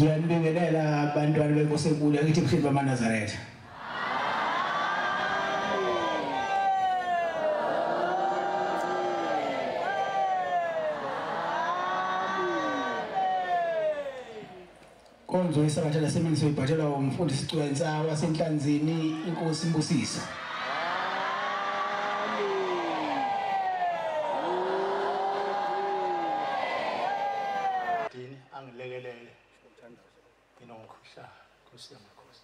Ngiyanibingelela abantwana benkosi enkulu yakithi ebuhleni bamaNazaretha. Konzo isabatha lasemini soyibhatshelwa umfundisi Cwensa wasenhlanzini inkosi Mbusisa. Dini angilekelele inongkhosha Nkosi yamakhosi.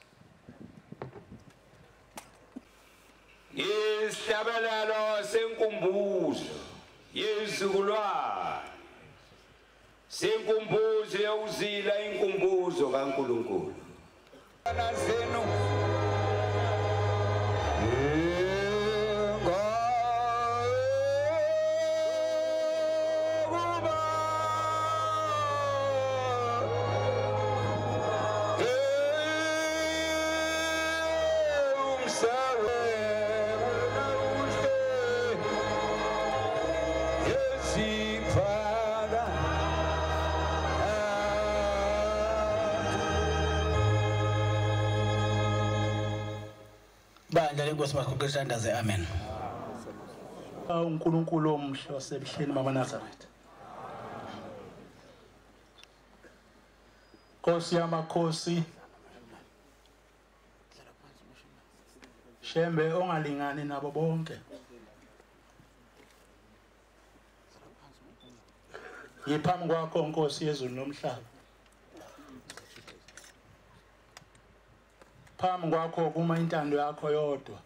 Isihlabelelo senkumbuzo yezizukulwane senkumbuzo yawuzila inkumbuzo kaNkulunkulu. Nazenu Bandla lenkosi makhokhe ndaze amen. uNkulunkulu omhle wasebuhleni bamaNazaretha. Nkosi yamakhosi Shembe ongalingani nabo bonke. Yiphambi kwakho Nkosi yezulu nomhlaba. Phambi kwakho kuma intando yakho yodwa.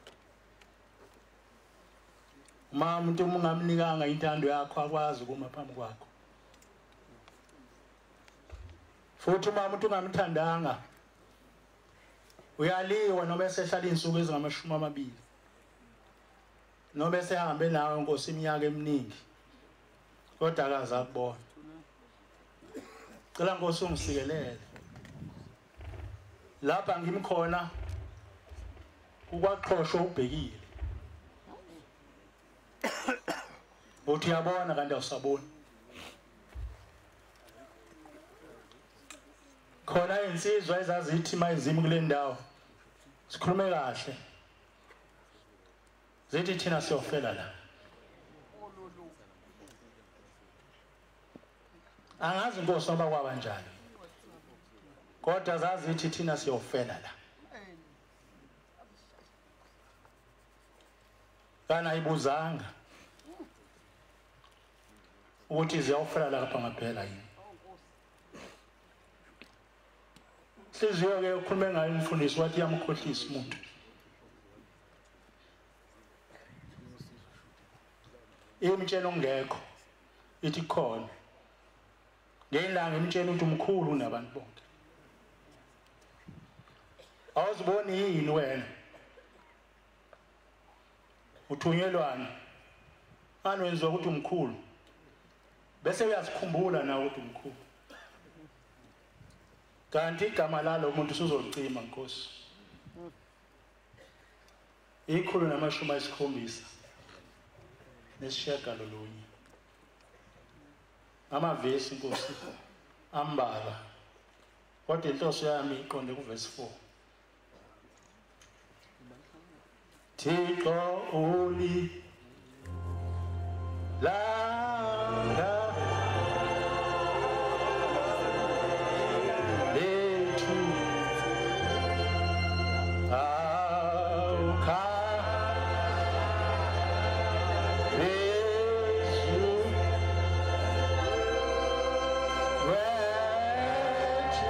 Uma umuntu ungamnikanga intando yakho akwazi kuma phambi kwakho. Futhi uma umuntu ungamthandanga uyaliwa noma esehlala insuku ezingama20 noma esehambe nawe Nkosi iminyaka eminingi kodwa akaza akubona. Cela Nkosi ungisikelele lapha ngimkhona ukwaxoshwa ubhekile uthi uyabona kanti awusaboni. Khona insizwa ezazithi mayizimi kule ndawo sikhulume kahle zithi thina siyofela la. Angazi Nkosi noma kwaba njani kodwa zazithi thina siyofela la. Kana ibuzanga ukuthi ziyofela lapha ngaphela yini. Hliziyo ke ukhulume ngayo umfundisi wathi yamkhohlisa umuntu. Imtshela ongekho ithi khona. Ngelanga imtshela ukuthi umkhulu unabantu bonke. Awuziboni yini wena? Uthunyelwana. Manje wenziwa ukuthi umkhulu. Bese uyasikhumbula nawe ukuthi umkhulu. Kanti igama lalo umuntu usuzocima Nkosi. Ikhulu nama-70 nesishiyagalolunye. Amavesi Nkosi ambalwa. Kodwa inhloso yami iqonde kuverse 4. Thixo uli langa lethu awukha Yesu wethu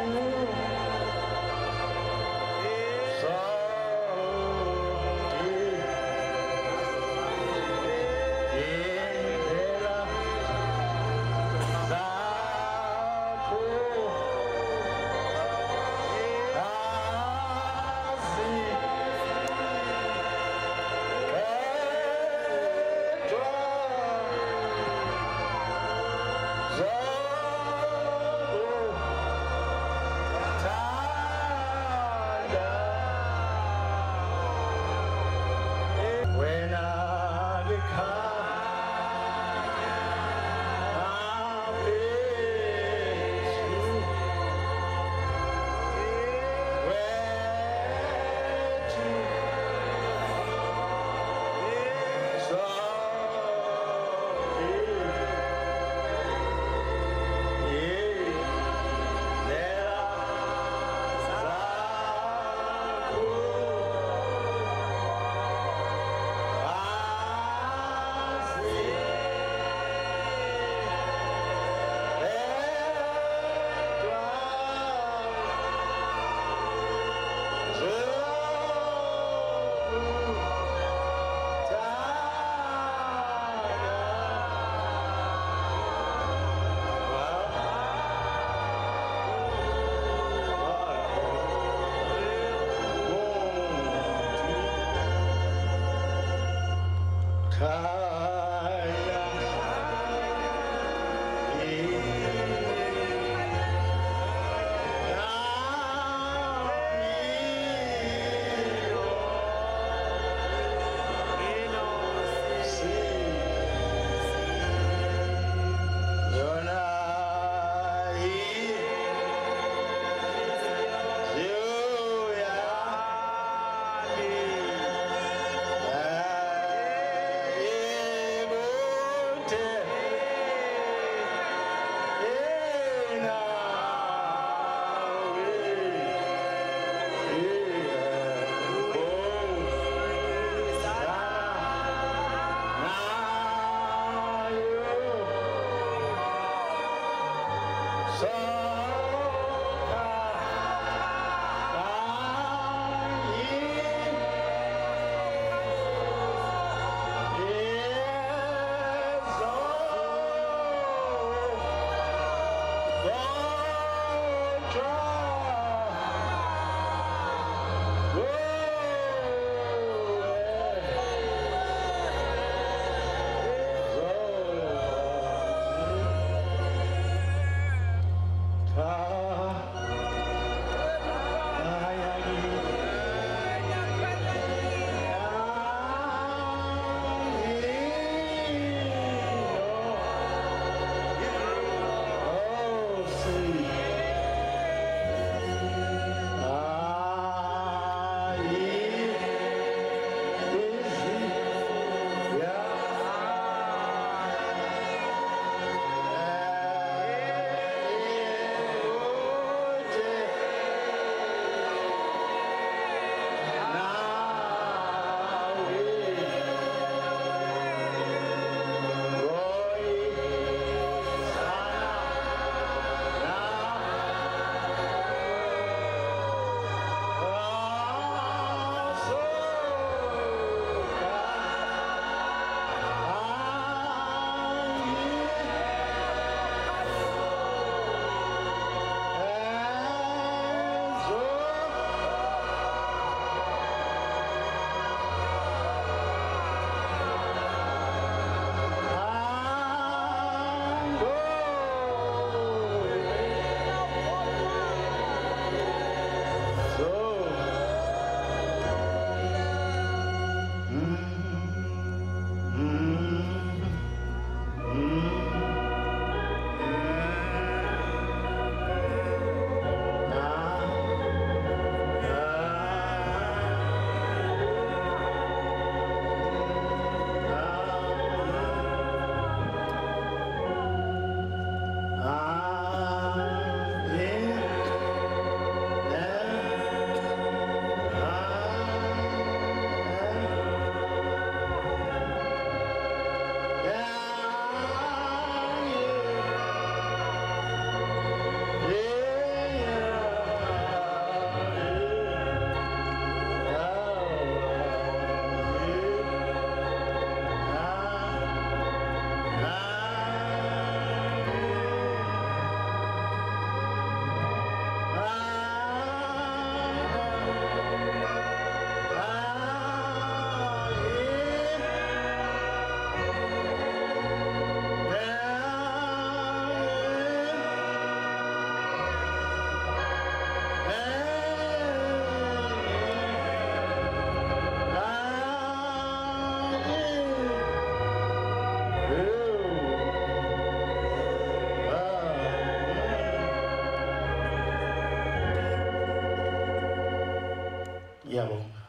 Ngiyabonga.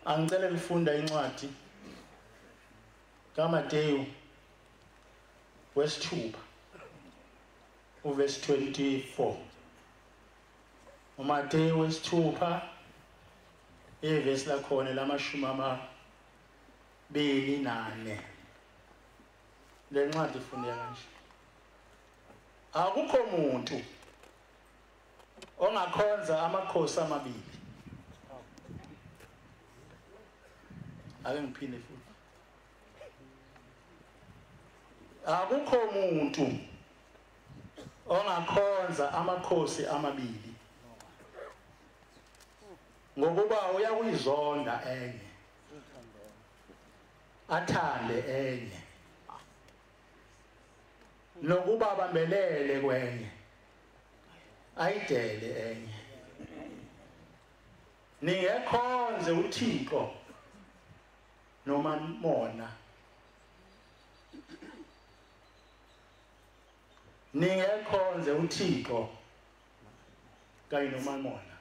Angicela lifunda incwadi kaMateyu wesithupha uverse 24. uMateyu wesithupha ivesi lakhona lamashumi 24. Le ncwadi ifundeka kanje: akukho umuntu ongakhonza amakhosi amabili. Ake ngiphinde futhi. Akukho umuntu ongakhonza amakhosi amabili, ngokuba uyakuyizonda enye athande enye, nokuba abambelele kwenye ayidele enye. Ningekhonze uThixo noma mona. Ningekhonze uThixo kanye noma mona.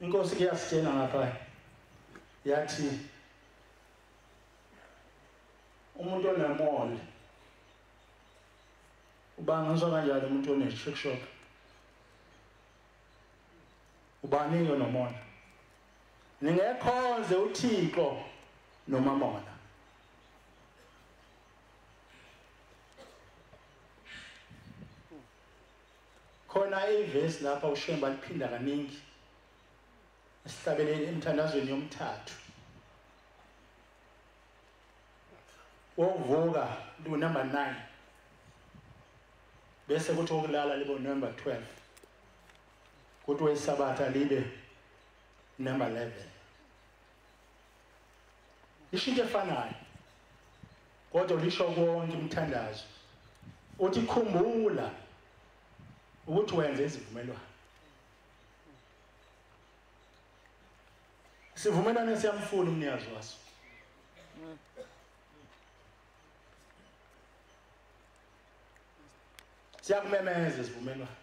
Inkosi kuyasitshela ngapha yathi umuntu onemoli ubangiswa kanjani umuntu one-trick shop? Ubani onomona? Ningekhonze uThixo noma mona. Khona ivesi lapha uShemba liphinda kaningi esihlabeleni emthandazweni yomthathu. Wokuvuka number 9 bese kuthi ukulala libo number 12, kuthi wesabatha libe number 11. Ishintsho efanayo kodwa lisho konke umthandazo. Uthi khumbula ukuthi wenze izivumelwano. Sivumelane siyamfuna umnikazi waso. Siyakumemeza isivumelwano.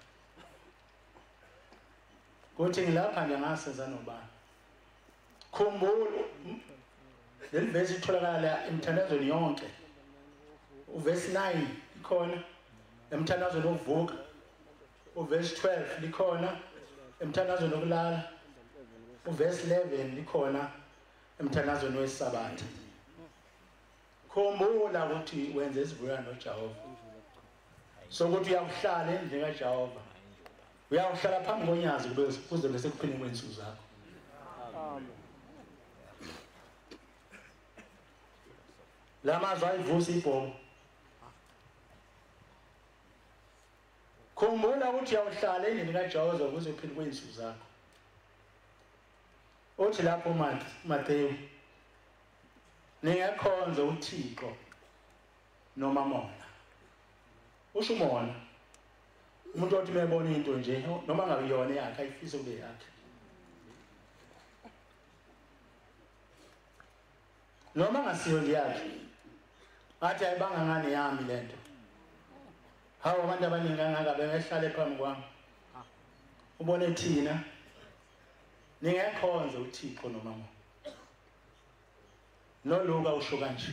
Kuthi ngilapha nje ngasenza nobani. Khumbula leli verse itholakala emthandazweni yonke. Uverse 9 ikhona emthandazweni wokuvuka. Uverse 12 likhona emthandazweni wokulala. Uverse 11 likhona emthandazweni wesabatha. Khumbula ukuthi wenze isivumelwano noJehova. Sokuthi uyakuhlala endlini kaJehova. Uyawuhlala phambi konyazi kuze bese kuphele kwensuku zakho. Amen. Lamazwi ayivusa ibhobo. Khumbula ukuthi uyawuhlala endlini kaJehova kuze kuphele kwensuku zakho. Uthi lapho Mateyu, ningekhonze uThixo noma mona. Usho mona umuntu othi mebona into nje noma ngabe yona yakhe ayifisa kube yakhe. Noma ngasiyo yakhe athi ayibanga ngane yami lento. Hawo abantu abaningi kangaka bengehlale phambi kwami. Ubone thina ningekhonze uThixo noma mona. NoLuka usho kanje.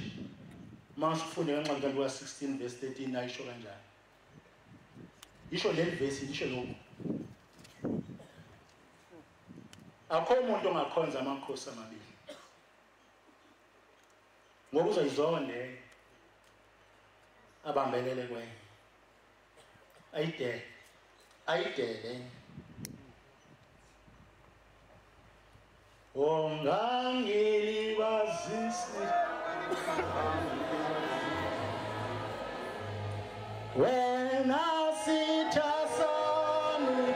Masifunde encwadi kaLuka 16 verse 13 ayisho kanjani. Isho le verse isho lokho. Akho umuntu ongakhonza amakhosi amabili. Ngoba uzayizonde abambelele kwenye. Ayidele. Ongangilibazisi wena sithasani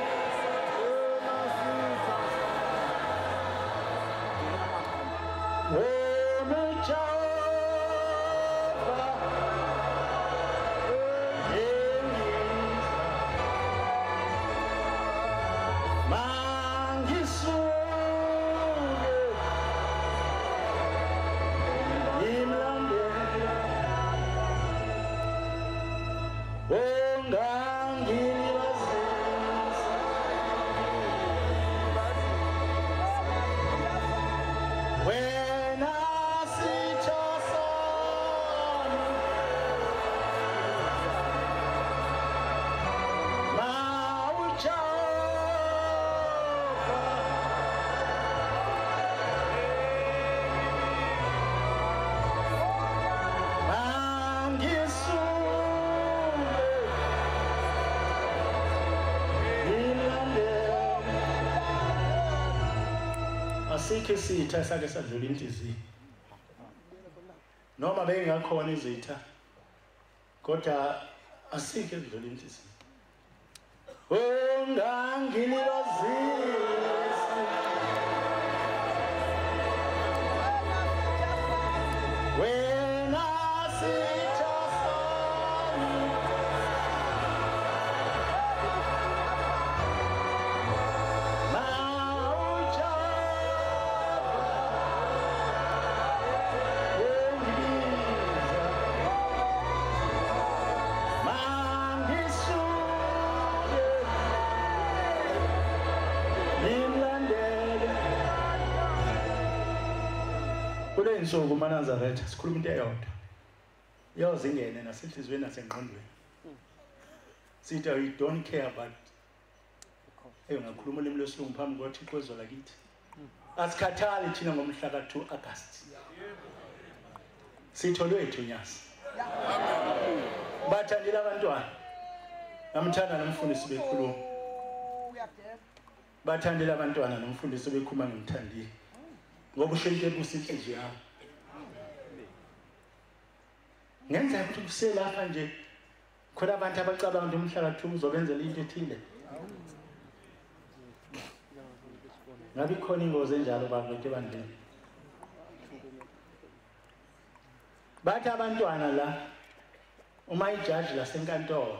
Asikho isitha esake sadlula inhliziyo noma bengakhona izitha kodwa asikho edlula inhliziyo ungangilibazisa wena sitha sami Insuku uManazaretha sikhuluma into eyodwa yoze ingene nasenhlizweni nasengqondweni sithi you don't care about ngakhuluma ulimi lwesilungu phambi koThixo ezwe kithi asikhathali thina ngomhla ka2 August sitho lwethu nyasi bathandile abantwana namthanda nomfundisi bekhuluma bathandile abantwana nomfundisi bekhuluma ngimthandile ngoba ushente kusinhliziyo yami ngenza ukuthi kuselapha nje khona abantu abacabanga ukuthi umhla ka2 uzobenzela into ethile ngabe khona ingozi enjalo bakwethu bandleni bathi abantwana la uma ijaji lasenkantolo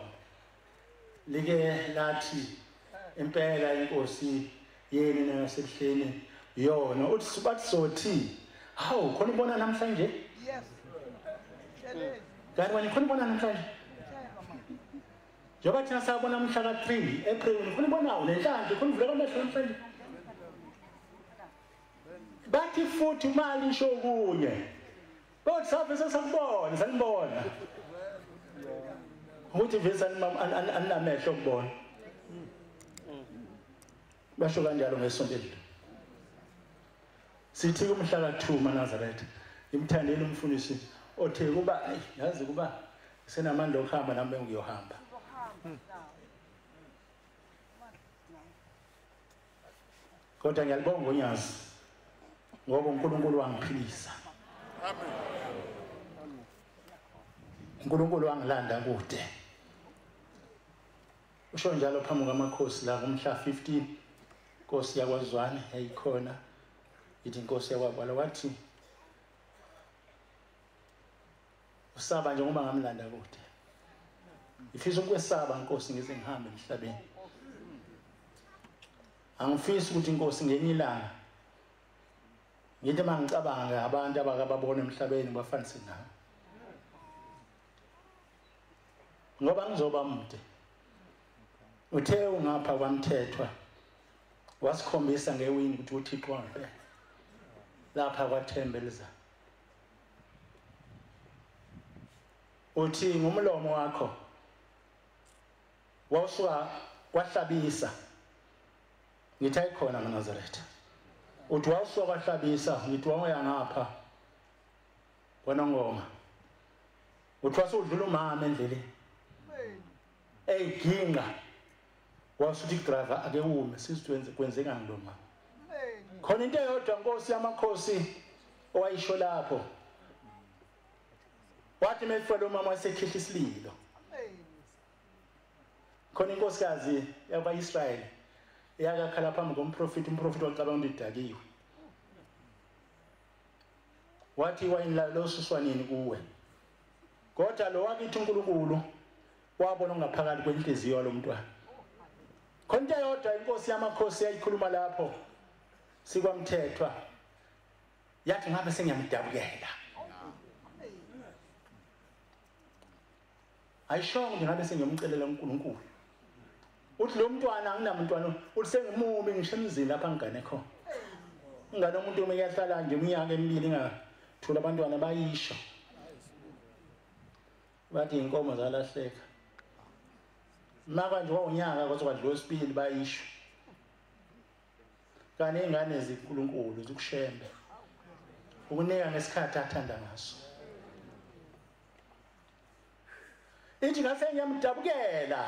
like lathi impela inkosi yeni nasebuhleni yona uthi bathi sothi hawu khona ubona namhlanje yes kanti wena khona ubona namhlanje njengoba thina sabona mhla ka3 April khona ubona lenhlanhla khona uvula kwamehlo namhlanje bathi futhi imali isho kunye bathi sabe sesakubona sanibona ukuthi vesa anamehlo okubona basho kanjalo ngesonto eli sithi kumhla ka2 uManazaretha imthandele umfundisi othe kuba yazi kuba senamandla okuhamba nami ngiyohamba kodwa ngiyalibonga uNyazi ngoba uNkulunkulu wangiphilisa amen uNkulunkulu wangilanda kude usho njalo phambi kwamakhosi la kumhla 15 Nkosi yakwaZwane yayikhona ithi Nkosi yakwabala wathi usaba nje ngoba ngamlanda kude ifisa ukwesaba Nkosi ngize ngihambe emhlabeni angifisi ukuthi Nkosi ngenye ilanga ngithi mangicabanga abantu abakababona emhlabeni bafanise nami ngoba ngizoba mude uthe ungapha kwamthethwa wasikhombisa ngewini ukuthi uThixo wangempela lapha kwaThembeliza uthi ngomlomo wakho wawusuka kwahlabisa ngithi ayikhona uManazaretha uthi wawusuka kwahlabisa ngithi waya ngapha kwanongoma uthi wasudlula umama endleleni eyiginga wasuthi driver ake ume sizitwenze kwenzeka ngiloma khona into eyodwa Nkosi yamakhosi owayisho lapho wathi mefela umama wasekhihla isililo khona inkosikazi yakwaIsrayeli yakakhala phambi komprofeti umprofeti wacabanga ukuthi idakiwe wathi wayini la losuswa nini kuwe kodwa lo wakithi uNkulunkulu wabona ngaphakathi kwenhliziyo yalomntwana khona yodwa inkosi yamakhosi yayikhuluma lapho sikwamthethwa yathi ngabe sengiyamdabukela ayishongo ukuthi ngabe sengiyomcelela uNkulunkulu uthi lo mntwana anginamntwana uthi sengimubi ngisho emzini lapha ngane khona ngane umuntu uma eyahlala nje iminyaka emibili ngathola abantwana bayisho bathi inkomo zalahleka maka nje wonyaka kodwa kwadliwa wesibili bayisho kane ingane zikuNkulunkulu zikushembe ukunika ngesikhathi athanda ngaso ithi ngase ngiyamdabukela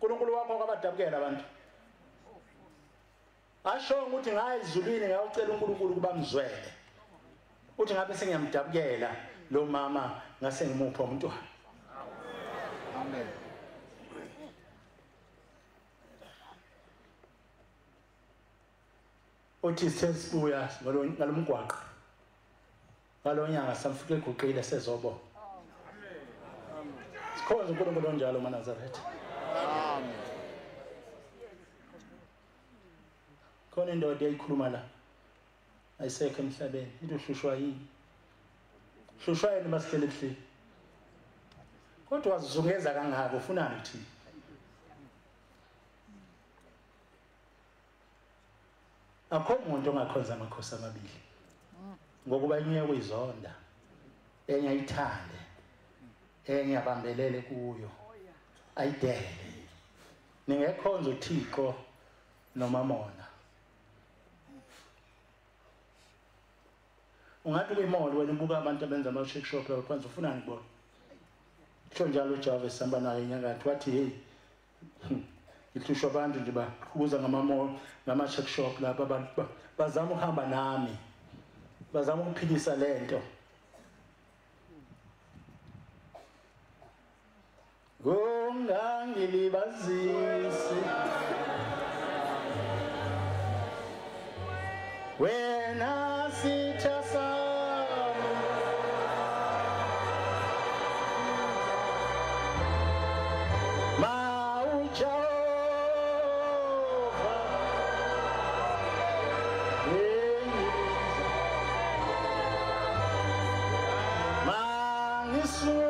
uNkulunkulu wakho akabadabukela abantu asho ukuthi ngaye ezulwini ngiyacela uNkulunkulu kuba mzwele uthi ngabe sengiyamdabukela lo mama ngase ngimupha umntwana amen uthi sesibuya ngalomgwaqo ngalonyanga samfike eguqile sezobo sikhonza uNkulunkulu onjalo maNazaretha amen khona indoda eyikhuluma la ayisekho emhlabeni ithi uhlushwa yini hlushwa yini masihlele ebuhleni kodwa wazizungeza kangaka ufunani kuthini akho umuntu ongakhonza amakhosi amabili ngokuba enye uyizonda enye ayithande enye abambelele kuyo ayidele ningekhonza uThixo noMamona ungathi kwimall wena ubuka abantu abenza ama shake shop la kwanza ufunani kubona kusho njalo uJava esihamba naye enyakatho wathi hey ihlushwa abantu nje bakuza ngamamall ngama shake shop lapha abantu bazama ukuhamba nami bazama ukuphilisa lento ngangilibazisi wena sitha sami mawujova mangiswe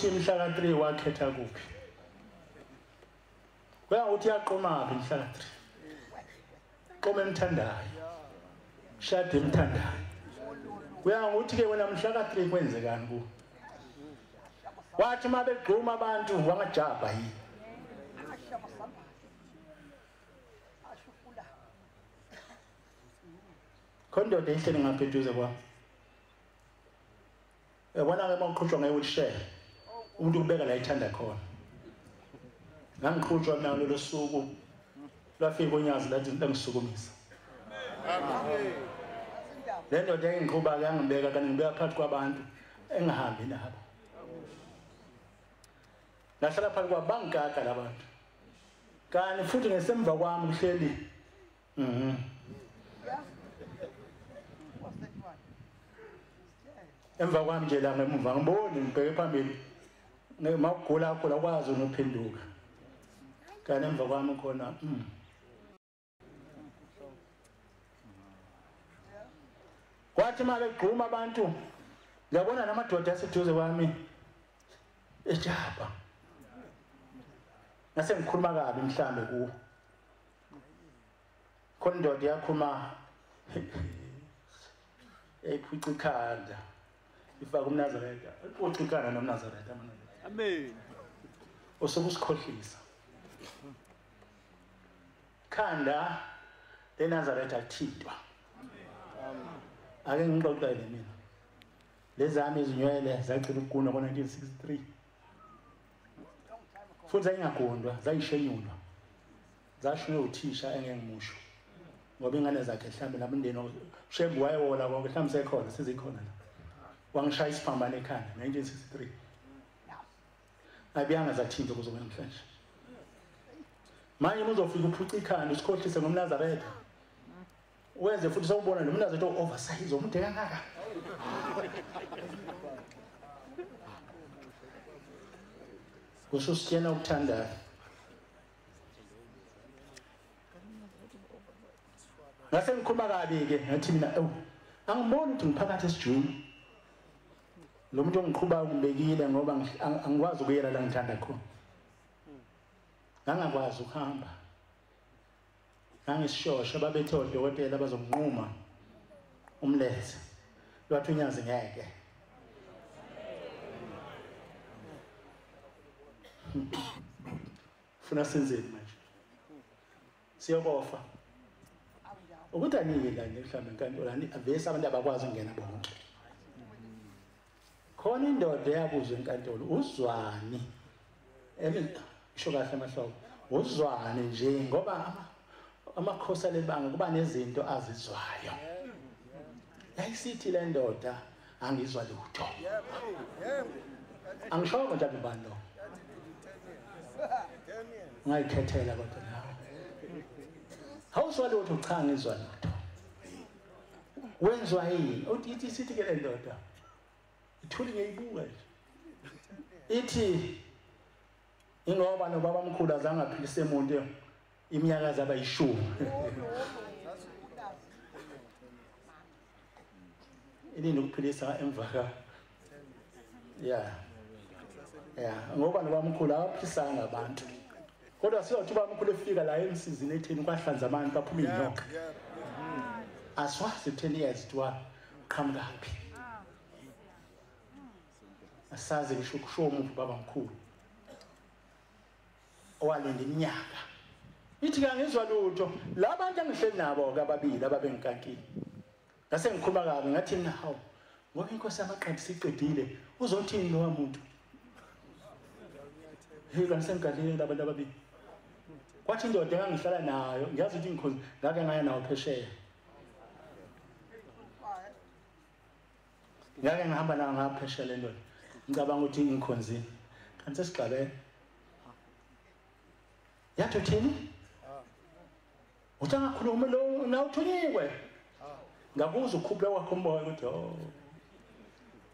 ukuthi mhla ka3 wakhetha kuphi kuya ukuthi yaqoma phi mhla ka3 qoma emthandayo shade emthandayo kuya ukuthi ke wena mhla ka3 kwenzekani ku wathi mabegquma abantu wangajabha yini kondoda ihleli ngapheduze kwa yabona ke mawuqhutshwa ngeWheelchair umuntu ubeka la ithanda khona ngangiqhutshwa mina lelo suku lwafika onyazi lathi ngisukumisa amen lento ngiqhuba ke ngibeka kanti ngibeka phakathi kwabantu engihambi nabo nahlala phakathi kwabangaka labantu kanti futhi ngesemva kwami uhleli emva kwami nje la ngemuva ngiboni ngibheke phambili ngimagula akho lakwazi unophenduka kanti emva kwami khona kwathi manje begquma abantu ngiyabona namadoda aseduze kwami ejaba ngase ngikhuluma kabi mhlambe kuwo khona indoda yakhuluma ephuca ikhanda ifaka umNazaretha uxikana nomNazaretha amen usokusikhohlisa khanda leNazaretha athintwa ake ngixoxele mina lezami izinywele zacela ukuna ngo1963 futhi ayingagondwa zayishenyulwa zashiwe uthisha engengimusho ngoba ingane zakhe mhlambe nabundeni Shembu wayewola konke mhlambe sekhona sizikhona la wangishaya isiphambano ekhanda 1963 abiyanga zathinta kuzo namhlanje manje uzofika uphuca ikhanda usikhohlise ngomNazaretha wenze futhi sawubona lo mNazaretha oversize umuntu kangaka kusho siyena ukuthanda ngase ngikhuluma kabi ke ngathi mina angiboni ukuthi ngiphakathi esijweni lo muntu ongiqhubayo ngibekile ngoba angikwazi ukuyela la ngithanda khona ngangakwazi ukuhamba ngangisishosha babethe odokotela bazomnquma umlenze bathi unyazi ngeke funa senzeni manje siyokofa ukuthi anike la mhlambe enkantolo avese abantu abakwazi ukungena bonke khona indoda yabuzwa enkantolo uzwani isho kahle amahlobo uzwane nje ngoba amakhosi alebanga kuba nezinto azizwayo yayisithi le ndoda angizwa lutho angishoko nje abantu ngayikhethela kodwa nawe hawuzwa lutho cha ngizwa lutho wenzwa yini uthi sithi ke le ndoda ithuli ngeyibuka nje ithi ingoba nobaba mkhulu azange aphilise umuntu iminyaka zaba yishumi ini nokuphilisa emva ya ngoba nobaba mkhulu awaphilisanga abantu kodwa siyothi ubaba mkhulu efika la emsizini ethini kwahlanza abantu baphuma inyoka aswazi 10 years twa qhamukaphi asazi ngisho kusho umuntu baba mkhulu owalinda iminyaka ithi ngizwa lutho labantu angihleli nabo ke ababili ababenkankini ngase ngikhuluma kabi ngathi mina hawu ngoba inkosi yamaqadi siqedile uzothini lo muntu ngase ngigadile labantu ababili kwathi indoda engangihlala nayo ngiyazi ukuthi inkosi ngake ngaya nawo phesheya ngake ngihamba nawo ngaphesheya le ndoda ngicabanga ukuthi inkhonzini kanti sesigcabene yathi uthini uthanga lo nawuthunyiwe ngabuza ukhuphe wakho umoya ukuthi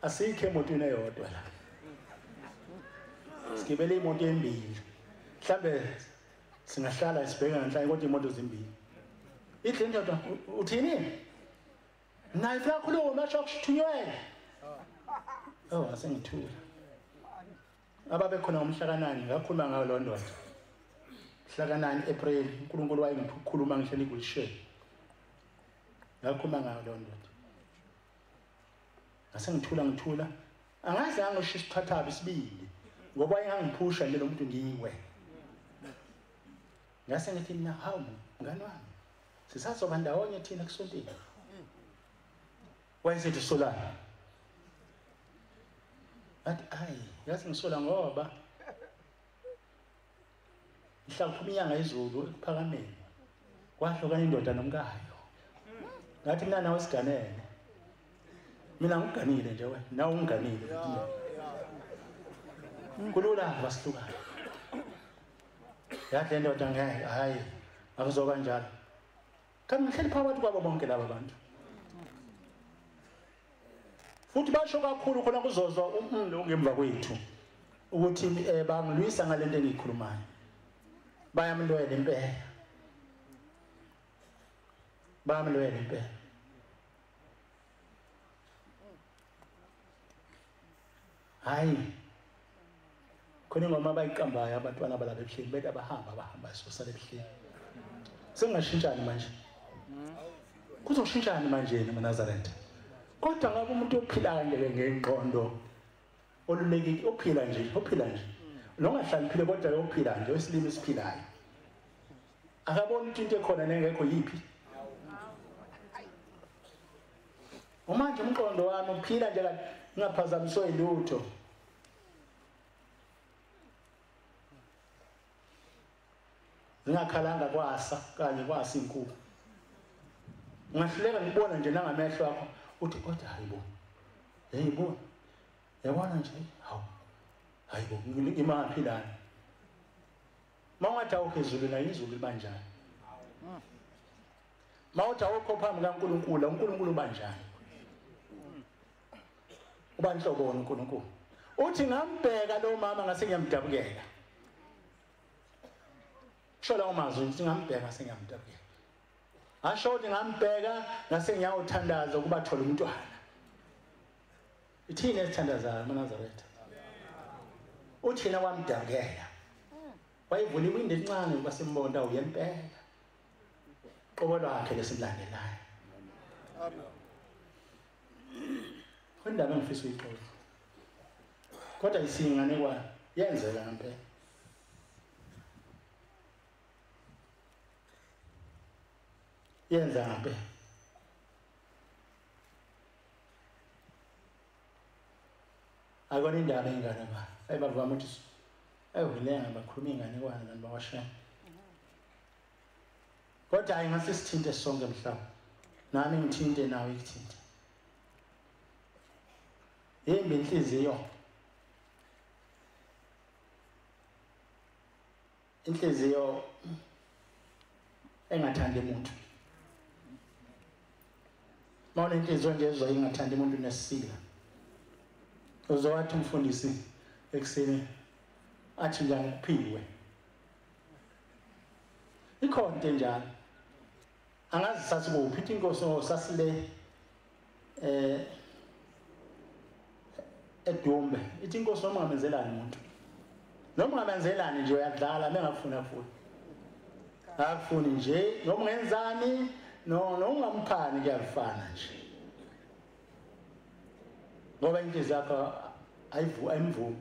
asikho emotweni eyodwa la sigibele imoto embili mhlambe singahlala isibheka ngenhlanye kodwa imoto ezimbili ithi indoda uthini nayi yakho lo masho kushithunywe asengithula ababe khona ngomhlakanani ngakhuluma ngayo lo ndoda mhlakanani April uNkulunkulu wayengikhuluma ngihleli kulishe ngakhuluma ngayo lo ndoda ngithula angazi angisho isithathabi sibili ngoba wayengangiphusha nje lo muntu ngiwe ngase ngithi mina hawu mngani wami sisazoba ndawonye thina kusontini wayesethi solana athi yazi ngisola ngoba mhlawumbe inyanga izulu ekuphakameni kwahlukana indoda nomkayo ngathi mina nawe siganele mina ngiganile nje wena nawe unganile kulula basihlukana yathi le ndoda ngeke hayi akuzoba kanjalo kanti ngihleli phakathi kwabo bonke laba bantu futhi basho kakhulu khona kuzozwa umuntu ongemva kwethu ukuthi bangilwisa ngalento engiyikhulumayo bayamlwela impela hayi khona ingoma abayiqambayo abantwana balapha ebuhleni bethi abahamba sosala ebuhleni sengashintshani manje kuzoshintshani manje eNazaretha kodwa ngabe umuntu ophilayo nje ngengqondo olulekile ophila nje longahlaliphile kodwa lophila nje wesilimi esiphilayo akaboni into ekhona nengekho yipi manje umqondo wami uphila nje ngaphazamiswa ilutho zingakhalanga kwasa kanye kwasa inkukhu ungahluleka ngibona nje nangamehlo akho uthi kodwa hayibo yabona nje hayibo imaphi lana mawatha uphezulu la izulu libanjani mawutha ukho phambi kaNkulunkulu uNkulunkulu ubanjani ubanhlobo uNkulunkulu uthi ngambheka lo mama ngase ngiyamdabukela shola umazwi uthi ngambheka sengiyamdabukela asho ukuthi ngambheka ngase ngiyawuthandaza ukuba thola umntwana ithini esithandazayo eNazaretha uthina wamdabukela wayivula iwindi elincane kwasembonda uyempela qobo lwakhe lesimlandelayo indaba engifisa uyixoxa kodwa isingane kwa yenzeka ngempela yenza ngempela akona indaba engane ba ayibavama ukuthi ayilenga bakhuluma ingane kwana nani bawashaya kodwa ayingase sithinte sonke mhlawumbe nami ngithinte nawe ikuthinte yimbi inhliziyo engathandi umuntu mawune inhliziyo nje ezwa ingathandi umuntu nesila uzowathi umfundisi ekseni athi njani kuphiwe ikhona into enjalo angazi sasikuphi ithi inkosi ngosasile edumbe ithi inkosi noma ngamenzelani umuntu noma ngamenzelani nje uyadlala bengafuna futhi akufuni nje noma ungenzani no ungamphani kuyafana nje ngoba inhliziyo yakho ayimvumi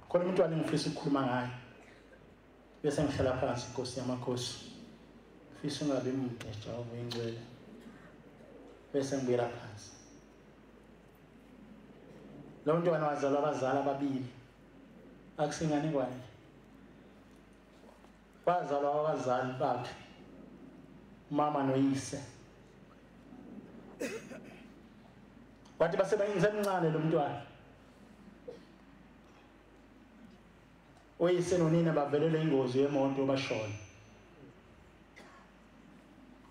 khona umntwana engifisa ukukhuluma ngayo bese ngihlala phansi inkosi yamakhosi ngifisa ungabe umuntu Jehova ingcwele bese ngibuyela phansi lo mntwana wazalwa abazali ababili akusingane kwani wazalwa abazali bakhe mama noyise wathi basebayincane lo mntwana oyise nonina bavelelwe ingozi yemoto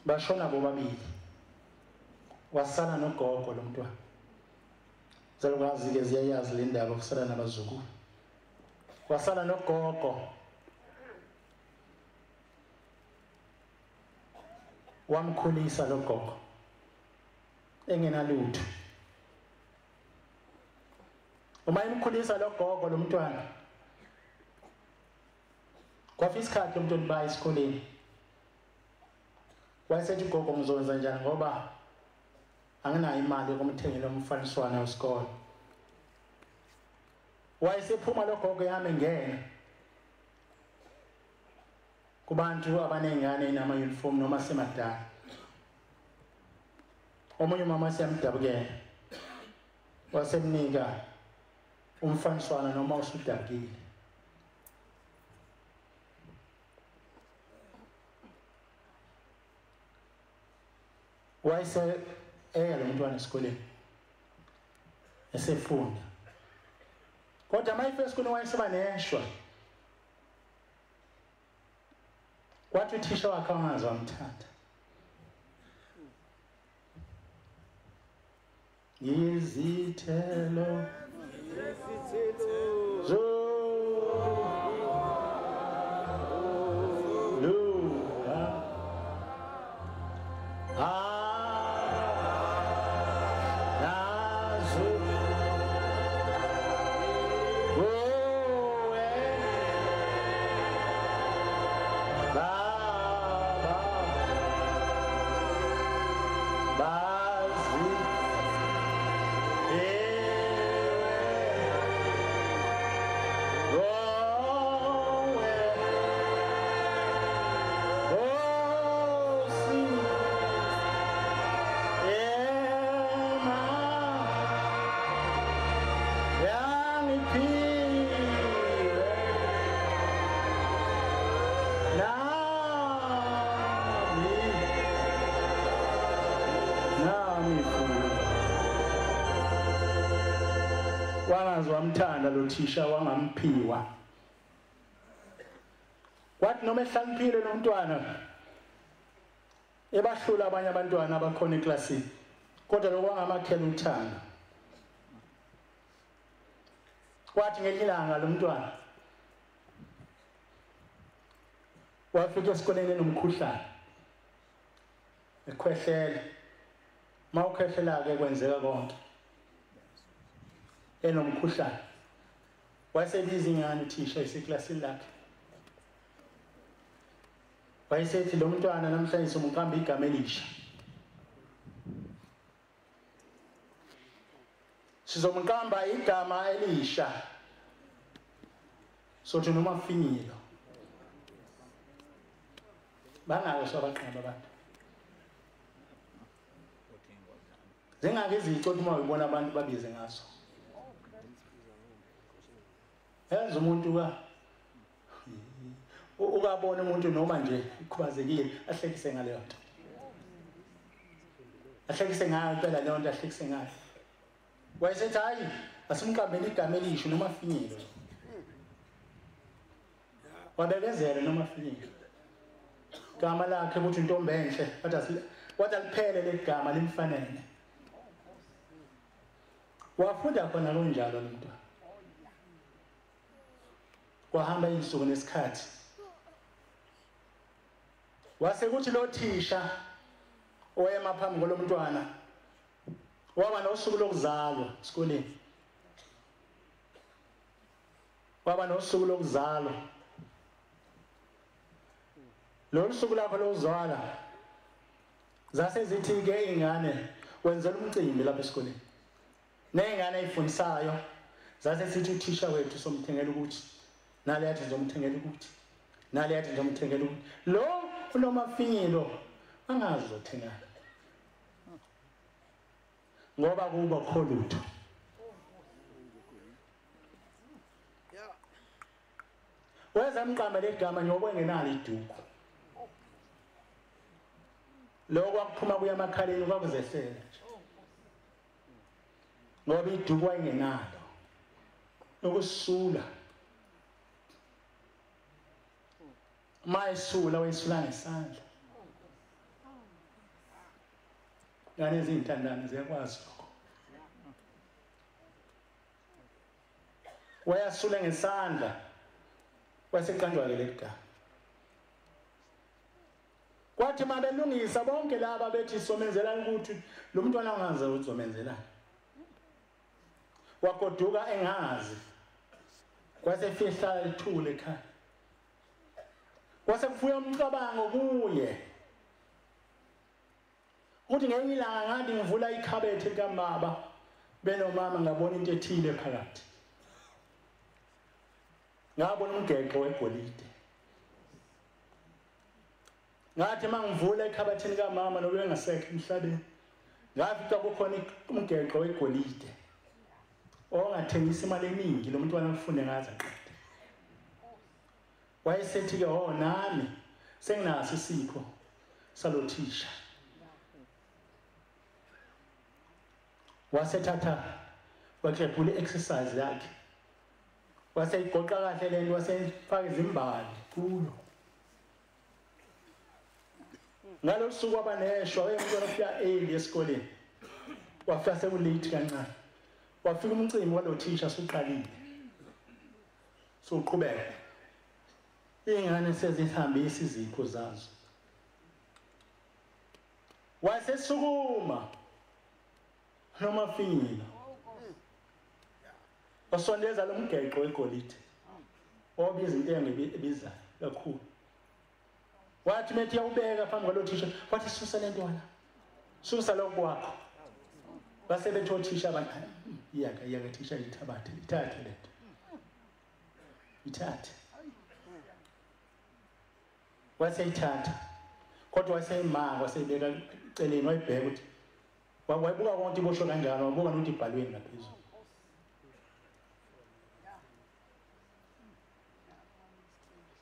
bashona bobabili wasala nogogo lo mntwana zalukazi ke ziyayazi le ndaba kusala nabazukulu wasala nogogo wamkhulisa lo gogo engenalutho uma imkhulisa lo gogo lo mntwana kwafika isikhathi umntwana baya esikoleni wayesethi ugogo ngizokwenza njani ngoba anginayo imali yokumthengela umfaniswana wesikole wayesephuma lo gogo yami ngene kubantu abanengane nama uniform noma semadala omunye umama siyamdabukela wasemnika umfaniswana noma usudabukile wayese lo mntwana esikoleni esefunda kodwa mayife esikoleni wayeseba neshwa wathi uthisha wakhe angazi wamthanda izithelo wangaze wamthanda lo thisha wangamphiwa. Kwathi noma ehlaniphile lo mntwana ebahlula abanye abantwana abakhona eklasini, kodwa lokho wangamakhela uthando. Kwathi ngelinye ilanga lo mntwana wafika esikoleni enomkhuhlane, ekhwehlela. Mawukhwehlela-ke kwenzeka konke, enomkhuhlane. Wayesebiza ingane uthisha eseklasini lakhe, wayesethi lo mntwana namhlanje somqamba igama elisha, sizomqamba igama elisha, sothi noMafinyilo. Bangako sabaqamba abantu. Zingake izico uma ubona abantu babize ngaso. Yazi umuntu ukabona umuntu noma nje ukhubazekile ahlekise ngaleyo nto. Ahlekise ngayo phela leyo nto, ahlekise ngayo. Wayesethi hayi asimqambeni igama elisha noMafinyilo. Wabekezela noMafinyilo. Igama lakhe ukuthi intombi enhle, wathi aliphele legama limfanele. Wafunda khona kunjalo lo mntwana. Wahamba insuku nesikhathi. Wase kuthi lo thisha oyema phambi kwalo mntwana waba nosuku lokuzalwa esikoleni. Waba nosuku lokuzalwa. Lo suku lapho lokuzalwa zase zithi ke ingane wenzela umcimbi lapha esikoleni. Nengane eyifundisayo zase sithi uthisha wethu somthengela ukuthi nale yathi ngizomthengela ukuthi nale yathi ngizomthengela ukuthi lo unoMafinyilo angazi uzothengana ngoba kuba kholutho. Weza mqamba legama nyobo engenalo iduku. Lokho akuphuma kuya emakhaleni kwakuzehlela nje. Ngoba iduku wayengenalo. Ukusula. Mayisula wayisula ngesandla. Ngane izintandane ziyakwazi lokho. Wayasula ngesandla. Waseqanjwa ke legama. Kwathi mabelungisa bonke laba bethi somenzela ukuthi lo mntwana angaze uzomenzela. Wagoduka engazi. Kwasefihla ithule ekhaya. Kwase kufuya umcabango kuye. Uthi ngenye ilanga ngathi ngivula ikhabethe kaMama benomama ngabona into ethile phakathi. Ngabona umgexo wegolide. Ngathi mangivula ikhabetheni kaMama nobe engasekho emhlabeni. Ngafika kukhona umgexo wegolide. Ongathengisa imali eningi lo mntwana ufunde ngaza qede. Wayesethi ke nami senginaso isipho salothisha. Wasethatha wakhepula exercise yakhe. Waseyigoqa kahle lento wasefaka izimbali kuyo. Ngalo suku abaneshwa wayemntwana ofika early esikoleni. Wafika sekulate kancane. Wafika umcimbi walothisha suqalile. Soqhubeka. Ingane sezihambisa izipho zazo. Wasesukuma noMafinyilo. Wasondeza lo mgexo wegolide. Obiza intengo ebizayo kakhulu. Wathi methi yawubeka phambi kwalothisha, wathi susa lentwana. Susa lokho kwakho. Base betothisha abantu. Iyaka thisha ithabathe, ithathe lento. Ithathe. Waseyithatha. Kodwa waseyimanga waseyibeka eceleni wayibheka ukuthi wayibuka konke ibosho kanjalo, wabuka nokuthi ibhalweni ngaphezulu.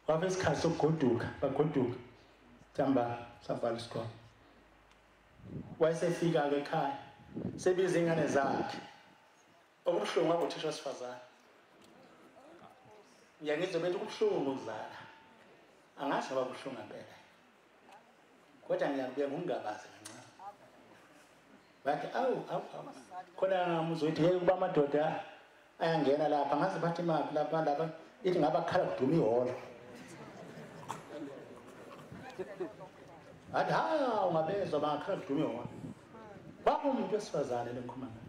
Wabe isikhathi sokugoduka, bagoduka. Thamba savala isikole. Wayesefika ke ekhaya. Sebiza ingane zakhe. okubuhlungu akuthisha wesifazane ngiyangizwe bethu kubuhlungu ukuzala angasho babuhlungu ngempela kodwa ngiyakubuya ngokungabazi kancane bathi awu khona ngamuzo ethi yeke kuba amadoda ayangena lapha ngaze bathi maphi lapha ithi ngaba khala kuduma ihholo athi hawu ngabezwa bangakhala kuduma ihholo baba umuntu wesifazane lengikhuluma ngayo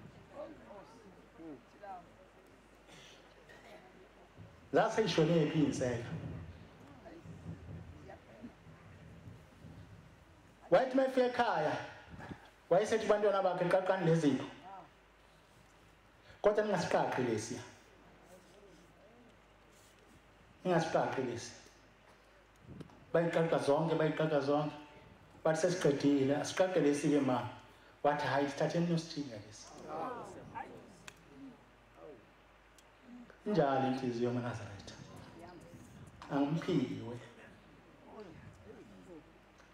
lase ishone phi inseka wathi mayifika ekhaya wayesethi bantwana bakhe qaqani lezipho kodwa ningasiqaqi lesiya ningasiqaqi lesi bayiqaqa zonke bathi sesiqedile asiqaqe lesi-ke mama wathi hayi sithatheni niyosithinga lesi njalo inhliziyo kaNazaretha angimphiwe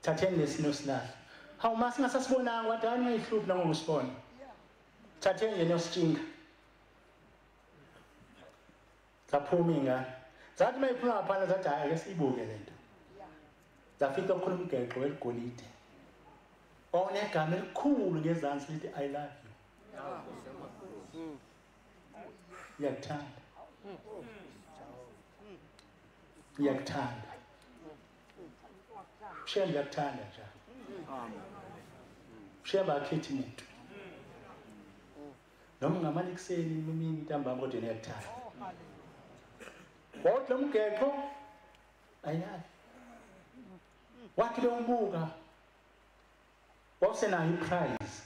thatheni lesi nosilahla hawu ma singasasibonanga wathi hayi ngiyihluphi nangokusibona thatheni nje niyositshinga zaphuma ingane zathi mayiphuma ngaphandle zathi hayi ake siyibuke lento zafika khona umgeqo weligolide onegama elikhulu ngezansi lithi I love you yakuthanda yakuthanda shembe yakuthanda njalo shembe akhethi umuntu noma ngamani kuseni imini ntambama kodwa yakuthanda kodwa umgeqo ayinayo wathi lombuka wawusenayo iprize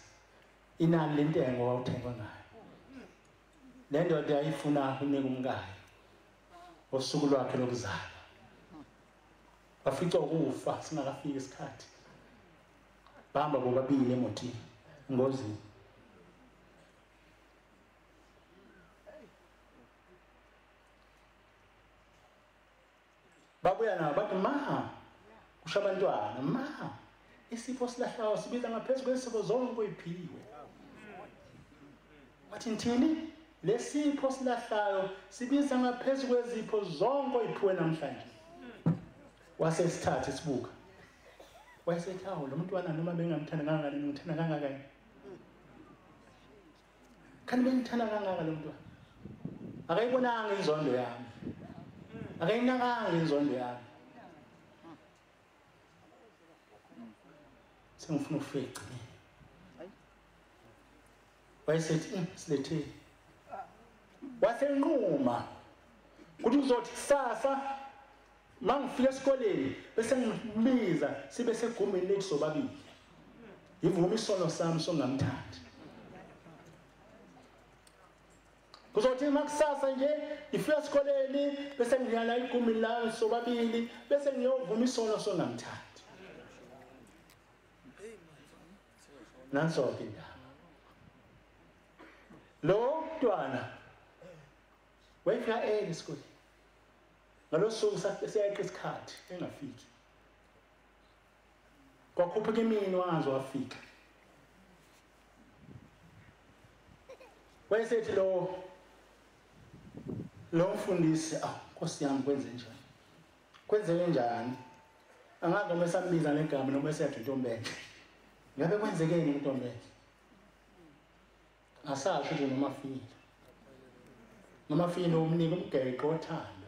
inani lentengo wawuthengwa ngayo le ndoda yayifuna unika umkayo ngosuku lwakhe lokuzalwa bafica ukufa singakafiki isikhathi bahamba bobabili emotini engozini babuya nabo bathi ma kusho abantwana ma isipho silahlayo sibiza ngaphezu kwezipho zonke oyiphiwe wathi nthini lesipho silahlayo sibiza ngaphezu kwezipho zonke oyiphiwe namhlanje wasesithatha isibuka wayesethi hawu lo mntwana noma bengamthanda kangaka ngithanda kangaka kanti bengithanda kangaka lo mntwana akayibonanga inzondo yami akayinakanga inzondo yami sengifuna ukufika egcineni wayesethi siletheni wasenquma ukuthi uzothi kusasa mangifika esikoleni bese ngimbiza sibe segumeni lethu sobabili ivuma isono sami songamthandi kuzothi makusasa nje ngifika esikoleni bese ngiyala igumeni lami sobabili bese ngiyovuma isono songamthandi nanso-ke indaba lo mntwana wayefika esikoleni ngalosuku siyayeqa isikhathi engafiki kwakhuphuka imini wangaze wafika wayesethi lo mfundisi Nkosi yami kwenze njani kwenzeke njani angazi noma esambiza negama noma esethi Ntombele ngabe kwenzekeni uNtombele asasho ukuthi noma file umnika umgeqo othando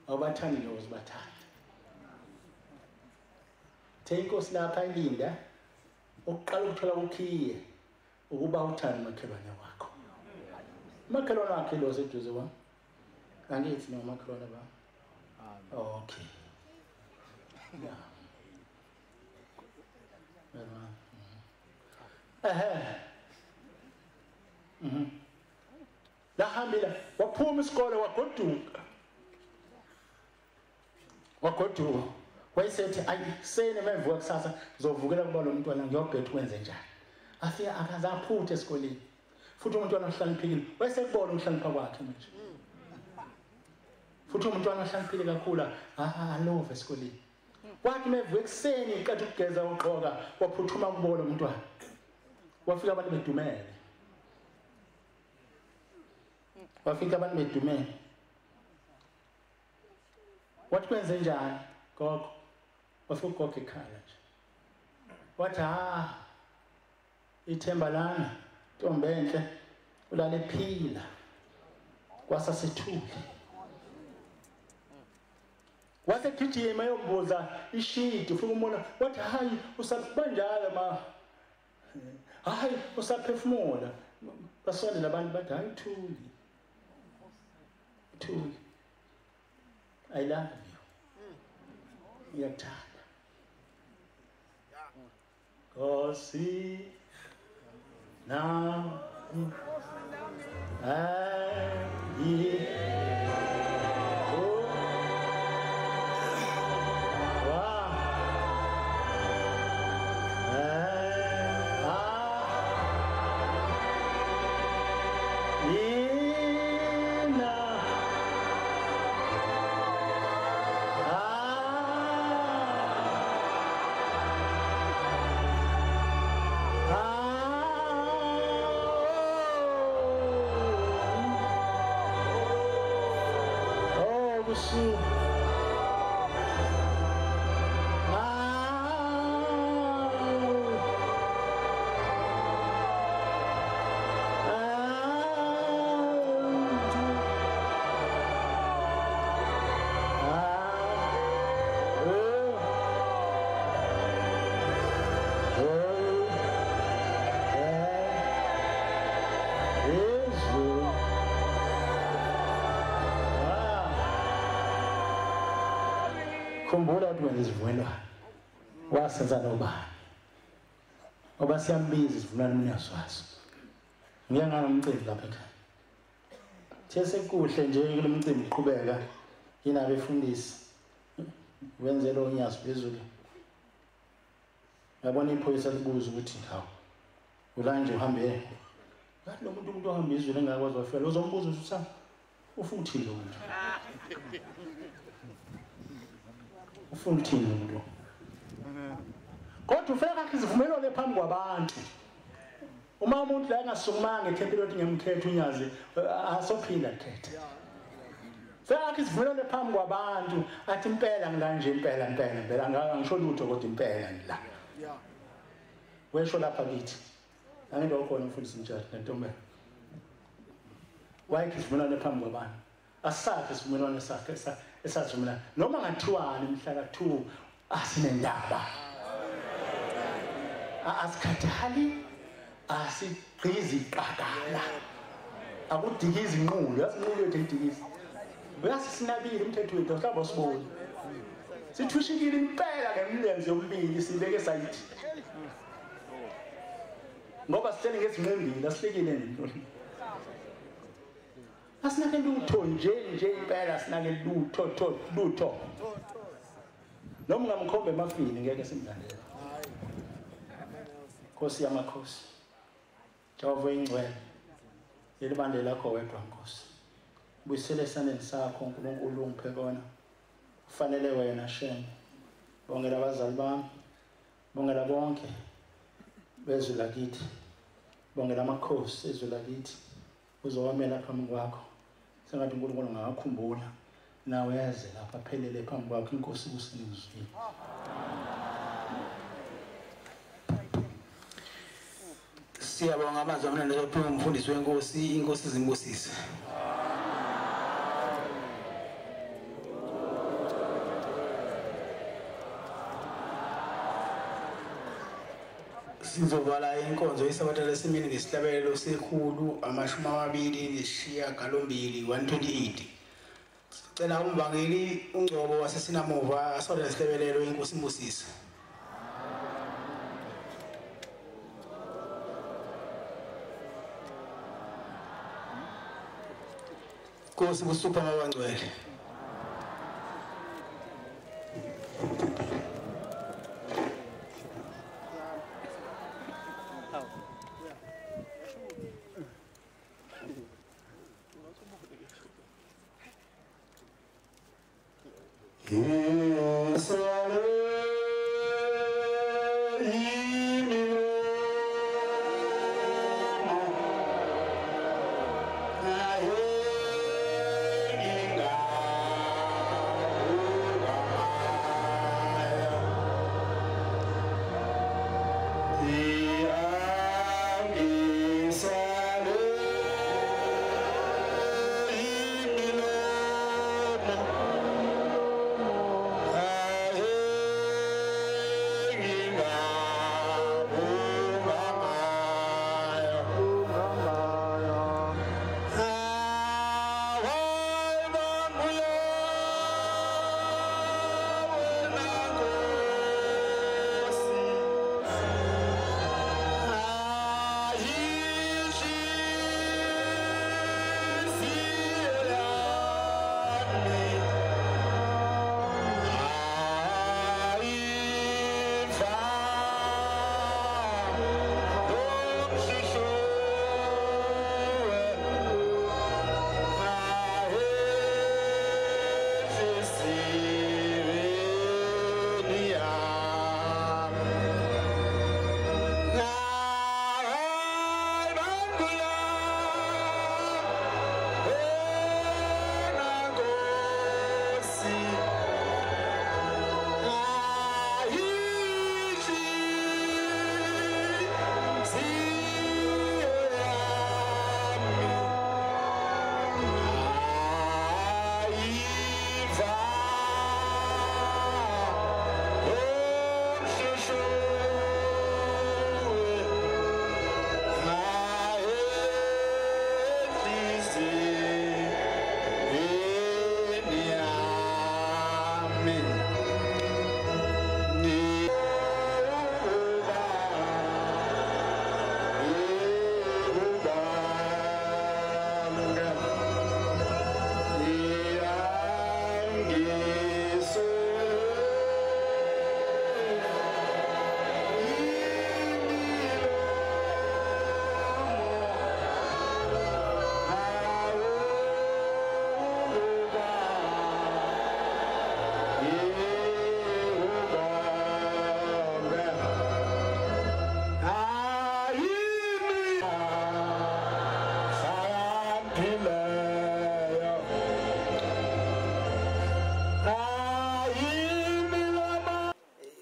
abathandi lowo zibathanda Inkosi lapha ilinda uqala ukuthola ukhiye ukuba uthanda makhelwane wakho makhelwane wakhe lo seduze wa angithi no makhelwane ba okay yeah lahambile waphuma isikole wagoduka wayesethi ayisene mayivuka kusasa zovukela kuba lo mntwana ngiyobhetha kwenze njani afika akazaphutha esikoleni futhi umntwana ohlaniphile wayesekubona umhlanipha kwakhe manje futhi umntwana ohlaniphile kakhulu alova esikoleni wathi mevuka ekuseni iqeda ukugeza ugqoka waphuthuma kubona umntwana wafika abantu bedumele wathi kwenze njani gogo wafika ugogo ekhaya nje wathi ithemba lami ntombi enhle ulale phila kwasasethuki wasegijima yombuza ishidi ufika umbona wathi hayi usabanjalo ma hayi usaphefumula basondela abantu bathi hayi Thuli I love you ngiyakuthanda Nkosi nami khumbula ukuthi wenza isivumelwano wasenza nobani ngoba siyambiza isivumelwano umnyazwazo ngiyangana umcimbi lapha ekhaya the sekuhle nje kulo mcimbi uqhubeka yina abefundisi wenze lo nyazo phezulu yabona iphoyisa libuza ukuthi hawu ulanje uhambe ngathi lo muntu ohamba izulu engakwazi wafela uzombuza ukuthi ufuna uthini lo muntu ufuna uthini umuntu kodwa ufeka izivumelwano phambi kwabantu uma umuntu la engasukumanga ethempelini ukuthi ngiyamkhetha unyazi asophinda khetha feka izivumelwano phambi kwabantu athi impela ngilanje impela ngisho lutho kodwa impela ngila wesho lapha kithi angendo khona umfundisi njalo nentombi wayikhe izivumelwano phambi kwabantu asakhe isivumelwano sakhe esazivumelana noma ngathiwani mhla ka2 asinendaba asikhathali asigqizi iqakala akudikiza inqulo yasinqulo yethu idikiza uyasisinabile umthetho wethu mhlawumbe sibone sithushikile impela ngemlenze yomibili sibeke sayithi ngoba sithele ngezinqembili asihlekile nento asinake lutho nje impela sinake lutho noma ungamkhombe emafini ngeke simlandela Nkosi yamakhosi Jehova ingcwele elibandle lakho wedwa Nkosi buyisele esandleni sakho uNkulunkulu ungiphe kona ufanele wena Shem bongela abazali bami bongela bonke bezwe lakithi bongela amakhosi ezwe lakithi uzowamela phambi kwakho sengathi uNkulunkulu ngakukhumbula nawe yaze lapha phelele phambi kwakho inkosi kusinizwile siyabonga amazwi amnandi lapho umfundisi wenkosi inkosi izimbusise sizovala inkonzo yesabatha lesimini ngesihlabelelo sekhulu 28 128 sicela umbangeli uNgcobo wasesinamuva asole lesihlabelelo inkosi imbusise Nkosi busupha mabangcwele Yes,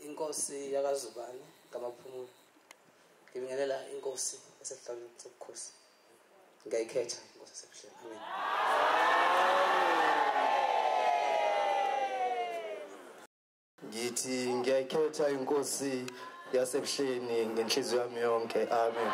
Inkosi yakaZubane ngamaphumulo ngibingelela inkosi esehlalweni sobukhosi ngiyayikhetha inkosi yasebuhleni. Amen. Ngithi ngiyayikhetha inkosi yasebuhleni ngenhliziyo yami yonke. Amen.